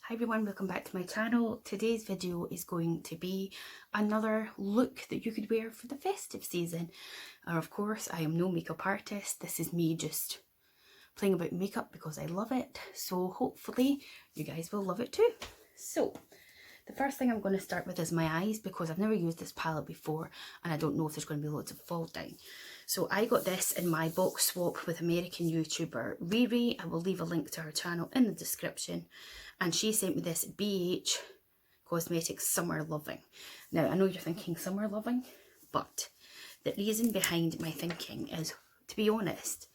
Hi everyone, welcome back to my channel. Today's video is going to be another look that you could wear for the festive season. Of course, I am no makeup artist. This is me just playing about makeup because I love it. So hopefully you guys will love it too. So the first thing I'm going to start with is my eyes because I've never used this palette before and I don't know if there's going to be loads of fall down. So I got this in my box swap with American YouTuber Riri. I will leave a link to her channel in the description. And she sent me this BH Cosmetics Summer Loving. Now I know you're thinking Summer Loving, but the reason behind my thinking is, to be honest,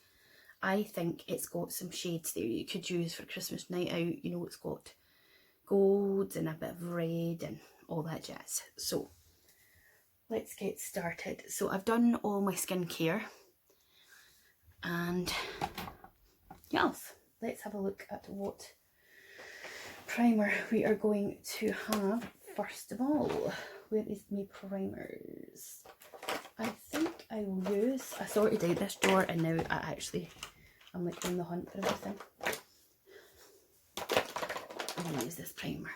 I think it's got some shades there you could use for Christmas night out. You know, it's got gold and a bit of red and all that jazz. So let's get started. So I've done all my skincare and yes, let's have a look at what primer we are going to have. First of all, where is my primers? I think I will use, I sorted out this drawer and now I'm like on the hunt for everything. I'm going to use this primer.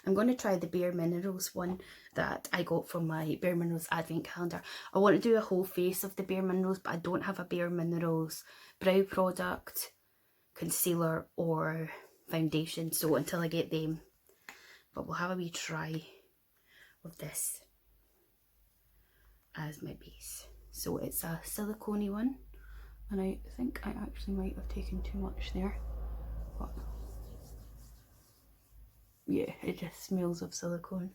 I'm going to try the Bare Minerals one that I got from my Bare Minerals advent calendar. I want to do a whole face of the Bare Minerals, but I don't have a Bare Minerals brow product, concealer or foundation, so until I get them. But we'll have a wee try of this as my base. So it's a silicone-y one, and I think I actually might have taken too much there, but yeah, it just smells of silicone.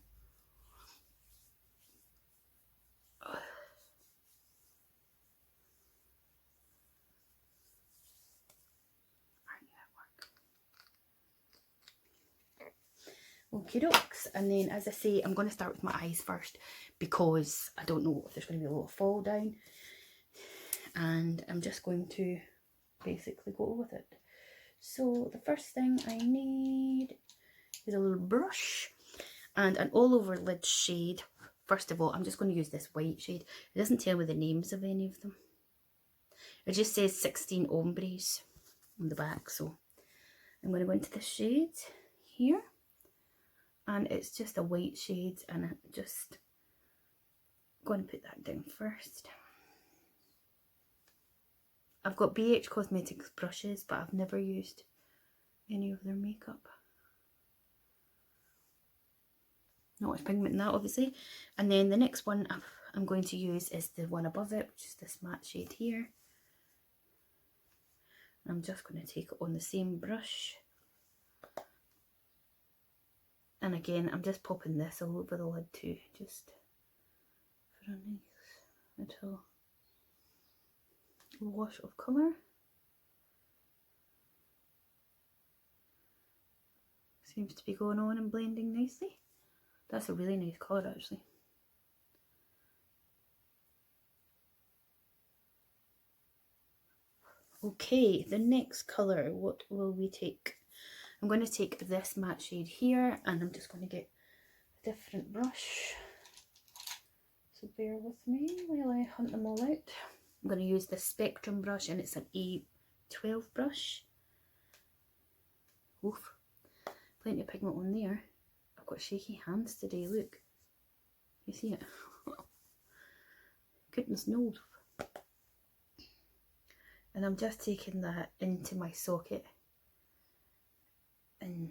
Okie dokes, and then as I say, I'm going to start with my eyes first because I don't know if there's going to be a lot of fall down, and I'm just going to basically go with it. So the first thing I need is a little brush and an all over lid shade. First of all, I'm just going to use this white shade. It doesn't tell me the names of any of them. It just says 16 ombres on the back, so I'm going to go into this shade here. And it's just a white shade, and I'm just going to put that down first. I've got BH Cosmetics brushes, but I've never used any of their makeup. Not much pigment in that, obviously. And then the next one I'm going to use is the one above it, which is this matte shade here. I'm just going to take it on the same brush. And again, I'm just popping this all over the lid too, just for a nice little wash of colour. Seems to be going on and blending nicely. That's a really nice colour actually. Okay, the next colour, what will we take? I'm going to take this matte shade here, and I'm just going to get a different brush. So bear with me while I hunt them all out. I'm going to use this Spectrum brush, and it's an A12 brush. Oof, plenty of pigment on there. I've got shaky hands today, look. You see it? Goodness knows. And I'm just taking that into my socket and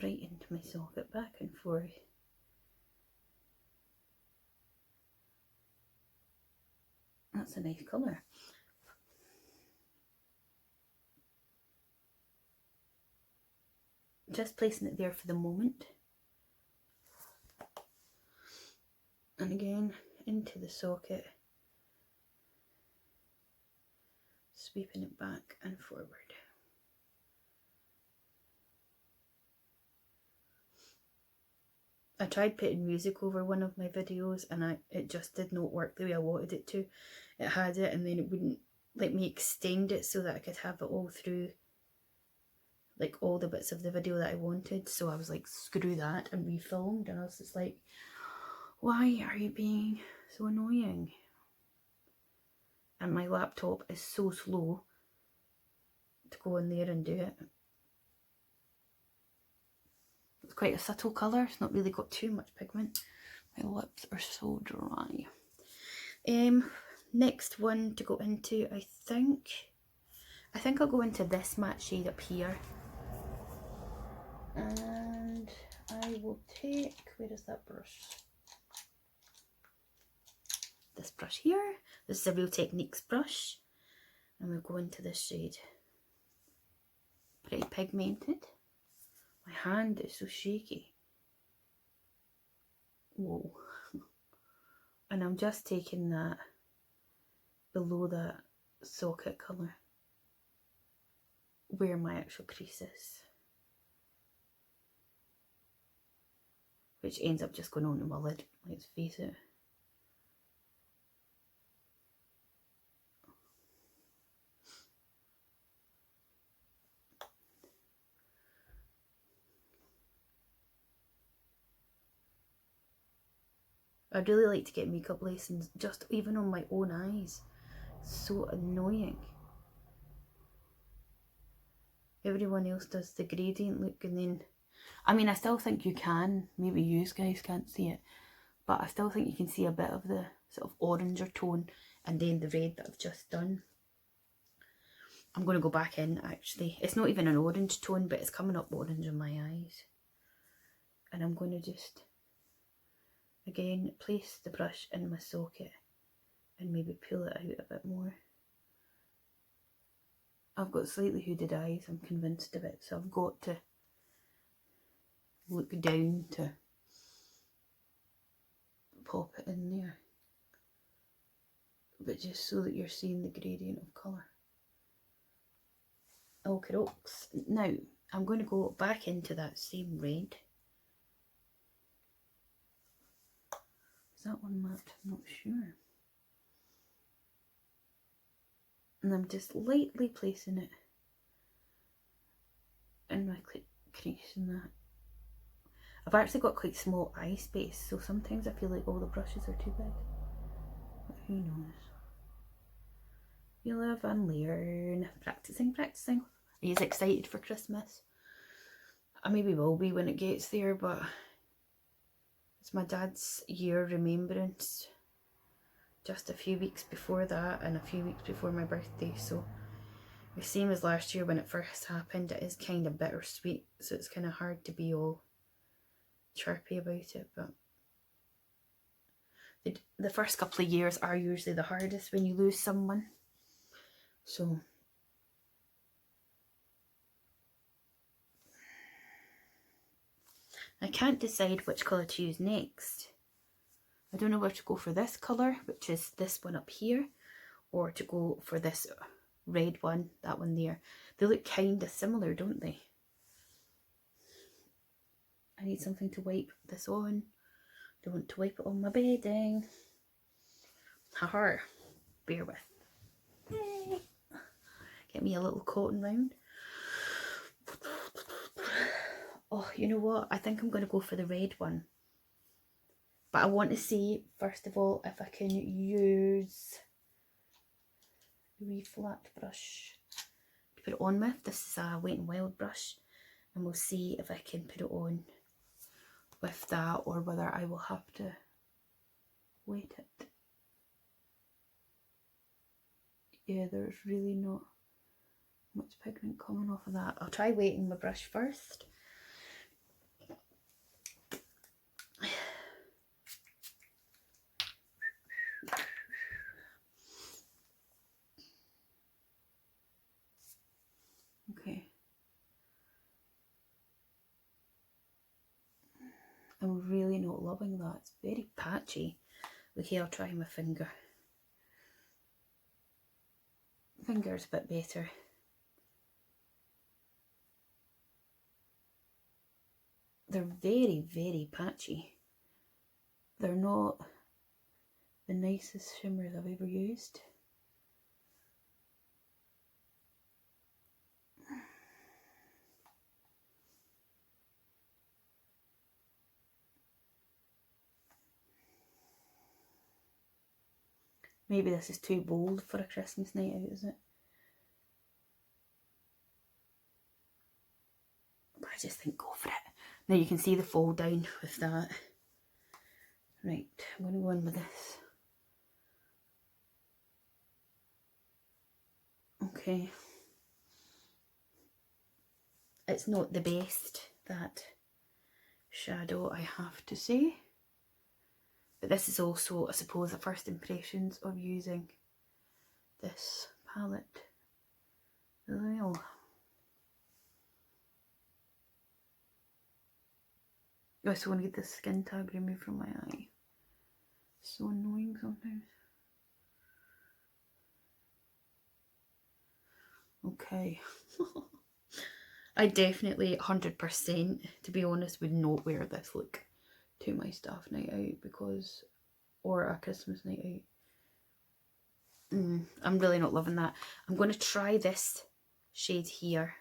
right into my socket, back and forth. That's a nice colour. Just placing it there for the moment. And again, into the socket. Sweeping it back and forward. I tried putting music over one of my videos and it just did not work the way I wanted it to. It had it and then it wouldn't let me extend it so that I could have it all through, like all the bits of the video that I wanted. So I was like, screw that, and refilmed, and I was just like, why are you being so annoying? And my laptop is so slow to go in there and do it. It's quite a subtle colour, it's not really got too much pigment. My lips are so dry. Next one to go into, I think I'll go into this matte shade up here. And I will take, where is that brush? This brush here. This is a Real Techniques brush. And we'll go into this shade. Pretty pigmented. My hand is so shaky. Whoa. And I'm just taking that below that socket colour, where my actual crease is, which ends up just going onto my lid, let's face it. I'd really like to get makeup lessons just even on my own eyes. So annoying. Everyone else does the gradient look, and then, I mean, I still think you can, maybe you guys can't see it, but I still think you can see a bit of the sort of oranger tone and then the red that I've just done. I'm going to go back in actually. It's not even an orange tone, but it's coming up orange in my eyes. And I'm going to just, again, place the brush in my socket and maybe pull it out a bit more. I've got slightly hooded eyes, I'm convinced of it, so I've got to look down to pop it in there. But just so that you're seeing the gradient of colour. Okie dokes. Now, I'm going to go back into that same red. Is that one matte? I'm not sure. And I'm just lightly placing it in my crease in that. I've actually got quite small eye space, so sometimes I feel like all the brushes are too big. But who knows? You live and learn. Practicing, practicing. Are you excited for Christmas? I maybe will be when it gets there, but it's my dad's year remembrance. Just a few weeks before that and a few weeks before my birthday, so the same as last year when it first happened, it is kind of bittersweet, so it's kind of hard to be all chirpy about it, but the first couple of years are usually the hardest when you lose someone. So I can't decide which colour to use next. I don't know whether to go for this colour, which is this one up here, or to go for this red one, that one there. They look kind of similar, don't they? I need something to wipe this on. Don't want to wipe it on my bedding. Haha, bear with. Yay. Get me a little cotton round. Oh, you know what? I think I'm going to go for the red one. But I want to see, first of all, if I can use a wee flat brush to put it on with. This is a Wet n Wild brush. And we'll see if I can put it on with that, or whether I will have to wet it. Yeah, there's really not much pigment coming off of that. I'll try wetting my brush first. Okay. I'm really not loving that. It's very patchy. Okay, I'll try my finger. Finger's a bit better. They're very, very patchy. They're not the nicest shimmers I've ever used. Maybe this is too bold for a Christmas night out, is it? just think go for it. Now you can see the fall down with that. Right, I'm going to go in with this. Okay. It's not the best, that shadow, I have to say. But this is also, I suppose, the first impressions of using this palette as well. I also want to get this skin tag removed from my eye. So annoying sometimes. Okay. I definitely 100%, to be honest, would not wear this look to my staff night out because, or a Christmas night out. I'm really not loving that. I'm going to try this shade here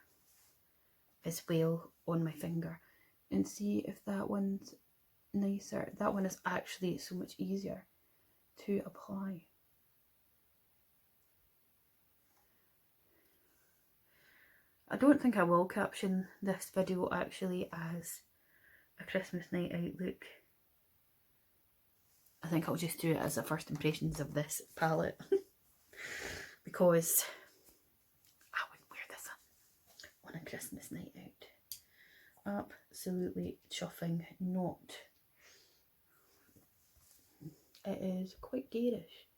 as well on my finger and see if that one's nicer. That one is actually so much easier to apply. I don't think I will caption this video actually as a Christmas night out look. I think I'll just do it as the first impressions of this palette because I wouldn't wear this on a Christmas night out. Absolutely chuffing not. It is quite garish.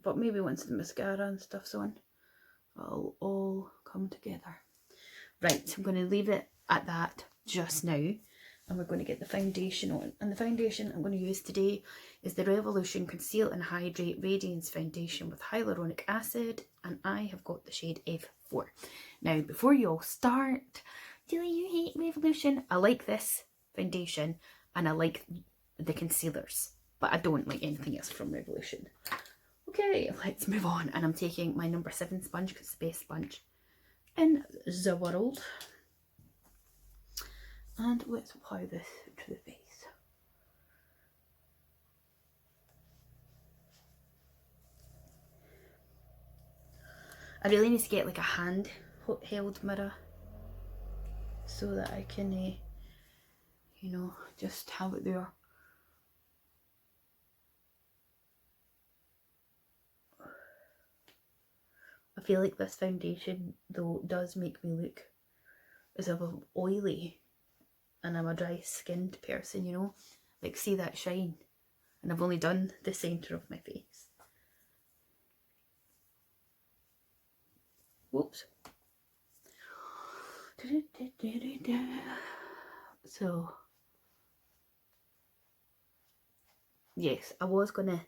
But maybe once the mascara and stuff's on, it'll all come together. Right, I'm going to leave it at that just now, and we're going to get the foundation on. And the foundation I'm going to use today is the Revolution Conceal and Hydrate Radiance Foundation with Hyaluronic Acid, and I have got the shade F4. Now, before you all start, do you hate Revolution? I like this foundation, and I like the concealers, but I don't like anything else from Revolution. Okay, let's move on. And I'm taking my number 7 sponge because it's the best sponge in the world. And let's apply this to the face. I really need to get like a hand-held mirror so that I can, you know, just have it there. I feel like this foundation, though, does make me look as if I'm oily and I'm a dry skinned person, you know? Like, see that shine? And I've only done the centre of my face. Whoops. So, yes, I was going to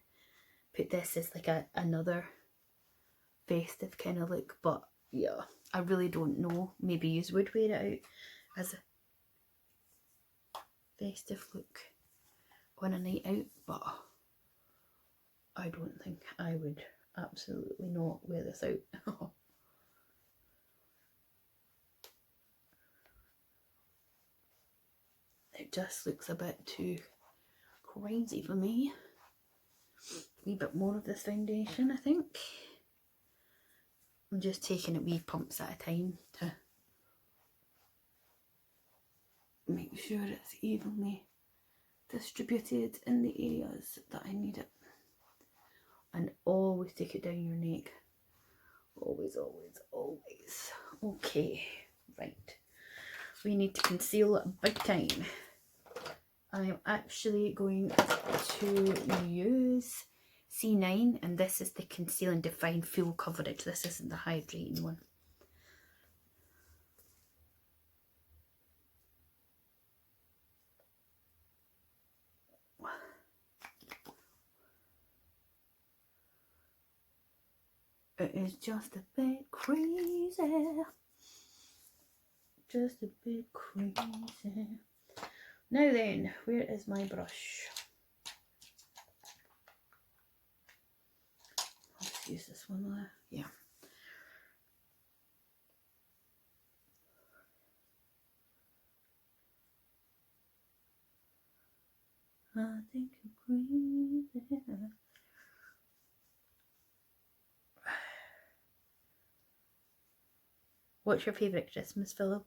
put this as like another festive kind of look, but yeah, I really don't know. Maybe you would wear it out as a festive look on a night out, but I don't think I would. Absolutely not wear this out. It just looks a bit too crazy for me. A wee bit more of this foundation, I think. I'm just taking it wee pumps at a time to make sure it's evenly distributed in the areas that I need it. And always take it down your neck. Always, always, always. Okay, right. We need to conceal big time. I'm actually going to use C9, and this is the Conceal and Define Full Coverage. This isn't the hydrating one. It is just a bit crazy. Just a bit crazy. Now then, where is my brush? Let's use this one there. Yeah. I think I'm crazy. What's your favourite Christmas film?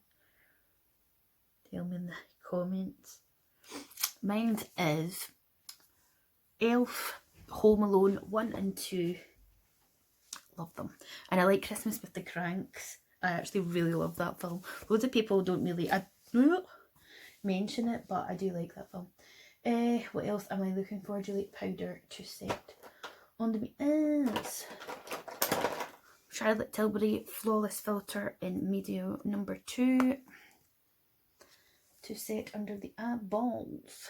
Tell me in the comments. Mine is Elf, Home Alone 1 and 2. Love them. And I like Christmas with the Cranks. I actually really love that film. Loads of people don't really mention it, but I do like that film. What else am I looking for? Gillette powder to set on the is Charlotte Tilbury Flawless Filter in medium number 2 to set under the eyeballs.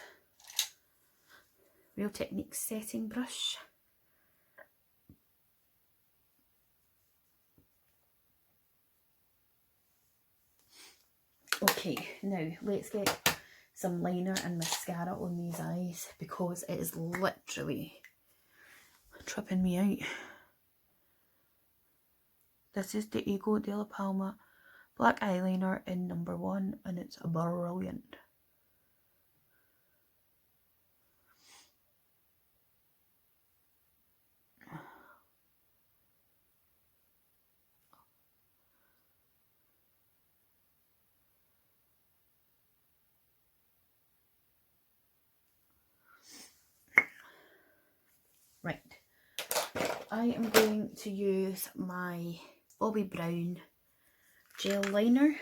Real Techniques setting brush. Okay, now let's get some liner and mascara on these eyes because it is literally tripping me out. This is the Ego de la Palma black eyeliner in number 1 and it's brilliant. Right, I am going to use my Bobbi Brown gel liner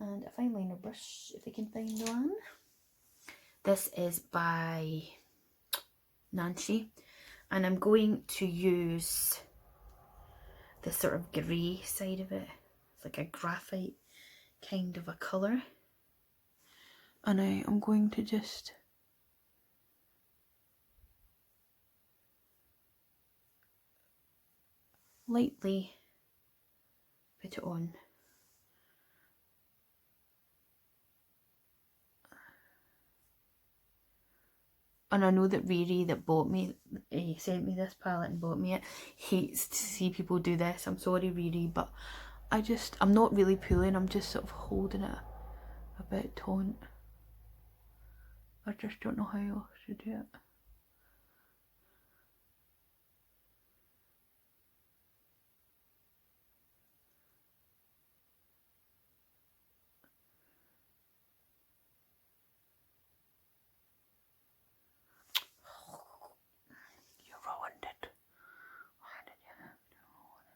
and a fine liner brush if I can find one. This is by Nancy and I'm going to use the sort of grey side of it. It's like a graphite kind of a colour. And I am going to just lightly put it on. And I know that Riri that bought me, he sent me this palette and bought me it, hates to see people do this. I'm sorry Riri, but I'm not really pulling, I'm just sort of holding it a bit taut. I just don't know how else to do it. You ruined it. Why did you have to ruin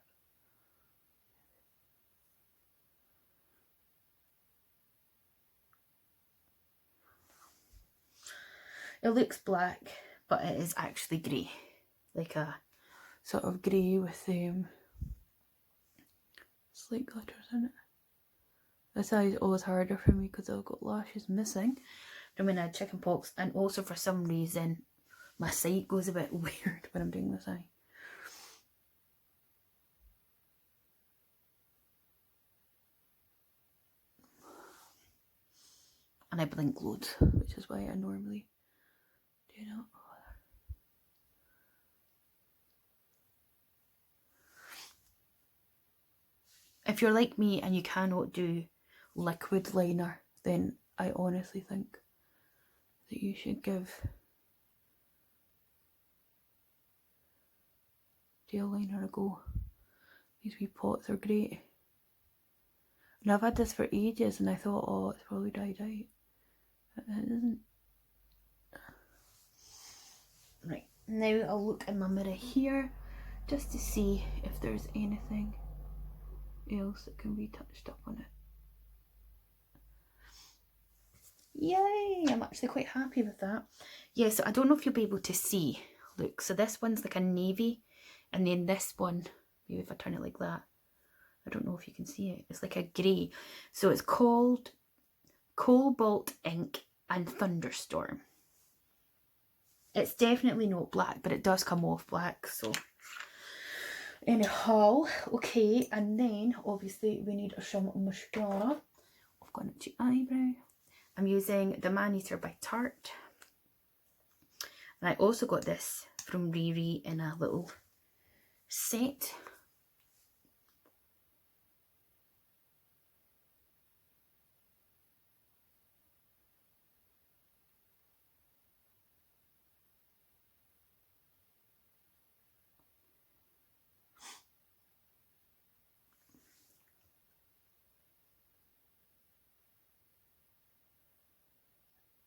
it? It looks black, but it is actually grey. Like a sort of grey with slight glitters in it. This eye is always harder for me because I've got lashes missing from when I had chicken pox, and also for some reason my sight goes a bit weird when I'm doing this eye. And I blink loads, which is why I normally do not. If you're like me and you cannot do liquid liner, then I honestly think that you should give gel liner a go. These wee pots are great. And I've had this for ages and I thought, oh, it's probably died out. But it isn't. Right, now I'll look in my mirror here just to see if there's anything else that can be touched up on it. Yay! I'm actually quite happy with that. Yeah, so I don't know if you'll be able to see. Look, so this one's like a navy, and then this one, maybe if I turn it like that, I don't know if you can see it, it's like a grey. So it's called Cobalt Ink and Thunderstorm. It's definitely not black, but it does come off black, so anyhow, okay, and then obviously we need some mascara. I've got an itchy eyebrow. I'm using the Man Eater by Tarte. And I also got this from Riri in a little set.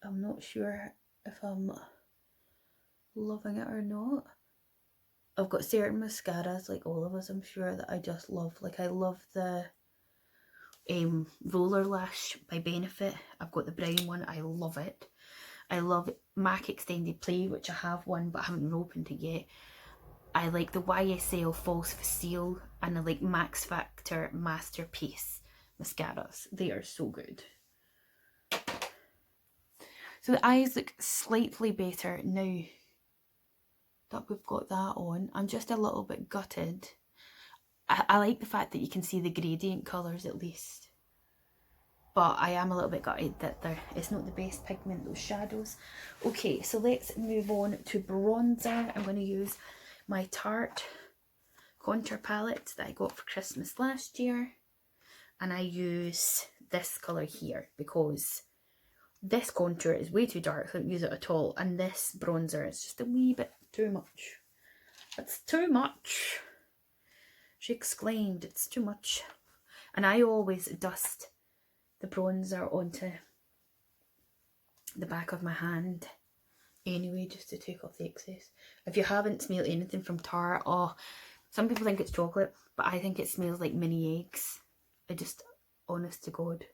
I'm not sure if I'm loving it or not. I've got certain mascaras, like all of us, I'm sure, that I just love. Like I love the Roller Lash by Benefit. I've got the brown one, I love it. I love MAC Extended Play, which I have one but I haven't opened it yet. I like the YSL False Facile, and I like Max Factor Masterpiece mascaras. They are so good. So the eyes look slightly better now that we've got that on. I'm just a little bit gutted. I like the fact that you can see the gradient colours at least. But I am a little bit gutted that it's not the best pigment, those shadows. Okay, so let's move on to bronzer. I'm going to use my Tarte contour palette that I got for Christmas last year. And I use this colour here because this contour is way too dark, so I don't use it at all. And this bronzer is just a wee bit too much. It's too much. She exclaimed, it's too much. And I always dust the bronzer onto the back of my hand anyway, just to take off the excess. If you haven't smelled anything from Tarte, oh, some people think it's chocolate, but I think it smells like mini eggs. I just, honest to God.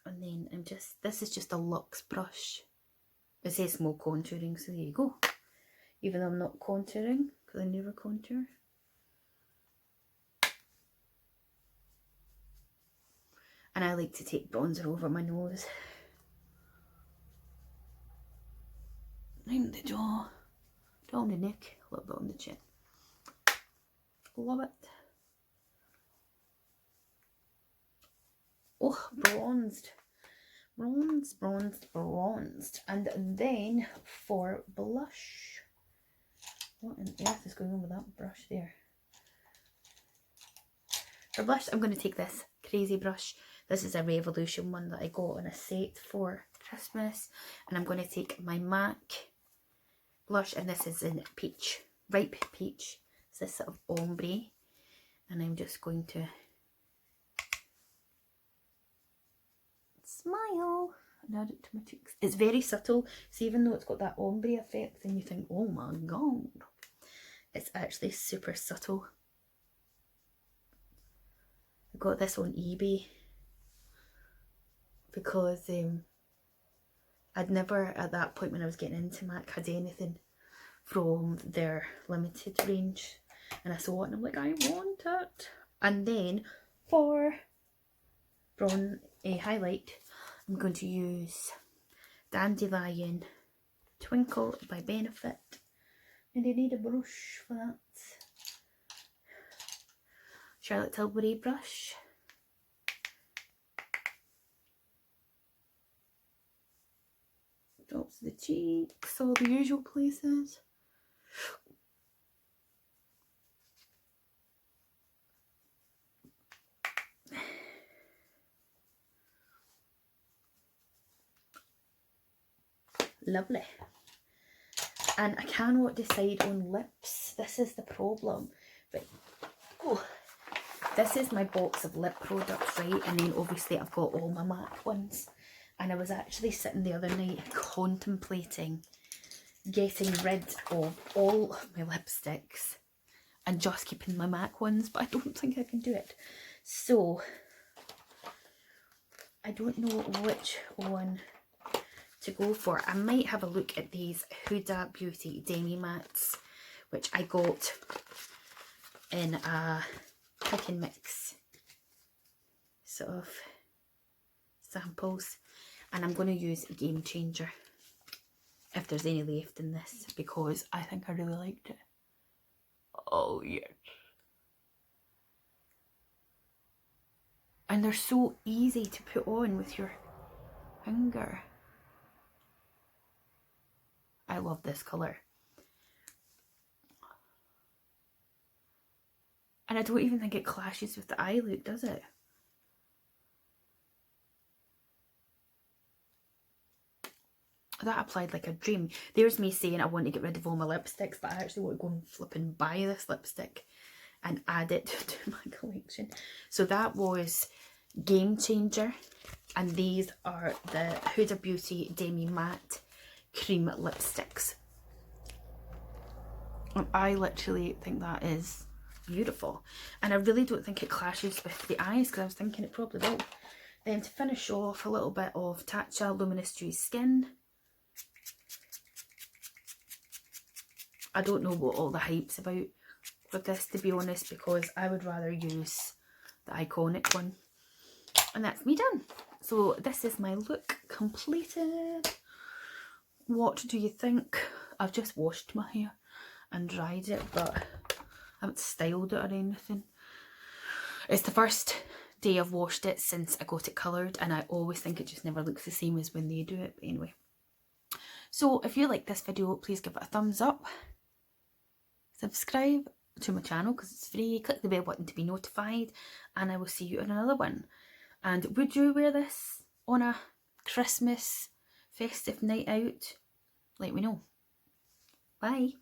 And then I'm just, this is just a luxe brush. It says small contouring, so there you go. Even though I'm not contouring, because I never contour. And I like to take bronzer over my nose. Around the jaw, down the neck, a little bit on the chin. Love it. Oh, bronzed. Bronzed. And then for blush. What on earth is going on with that brush there? For blush, I'm going to take this crazy brush. This is a Revolution one that I got on a set for Christmas. And I'm going to take my MAC blush, and this is in peach, ripe peach. It's this sort of ombre. And I'm just going to smile and add it to my cheeks. It's very subtle, so even though it's got that ombre effect, then you think, oh my god, it's actually super subtle. I got this on eBay because I'd never, at that point when I was getting into MAC, had anything from their limited range, and I saw it and I'm like, I want it. And then for highlight, I'm going to use Dandelion Twinkle by Benefit, and I need a brush for that. Charlotte Tilbury brush. Drops the cheeks, all the usual places. Lovely. And I cannot decide on lips. This is the problem. Right. Oh, this is my box of lip products, right? And then obviously I've got all my MAC ones. And I was actually sitting the other night contemplating getting rid of all of my lipsticks and just keeping my MAC ones, but I don't think I can do it. So I don't know which one to go for. I might have a look at these Huda Beauty Demi Mattes, which I got in a pick and mix sort of samples, and I'm going to use Game Changer if there's any left in this, because I think I really liked it. Oh yes. And they're so easy to put on with your finger. I love this colour. And I don't even think it clashes with the eye look, does it? That applied like a dream. There's me saying I want to get rid of all my lipsticks, but I actually want to go and flip and buy this lipstick and add it to my collection. So that was Game Changer. And these are the Huda Beauty Demi Matte Cream Lipsticks. And I literally think that is beautiful. And I really don't think it clashes with the eyes, because I was thinking it probably will. Then to finish off, a little bit of Tatcha Luminous Dewy Skin. I don't know what all the hype's about with this, to be honest, because I would rather use the iconic one. And that's me done. So this is my look completed. What do you think? I've just washed my hair and dried it, but I haven't styled it or anything. It's the first day I've washed it since I got it coloured, and I always think it just never looks the same as when they do it. But anyway, so if you like this video, please give it a thumbs up, subscribe to my channel because it's free, click the bell button to be notified, and I will see you in another one. And would you wear this on a Christmas festive night out? Let me know. Bye.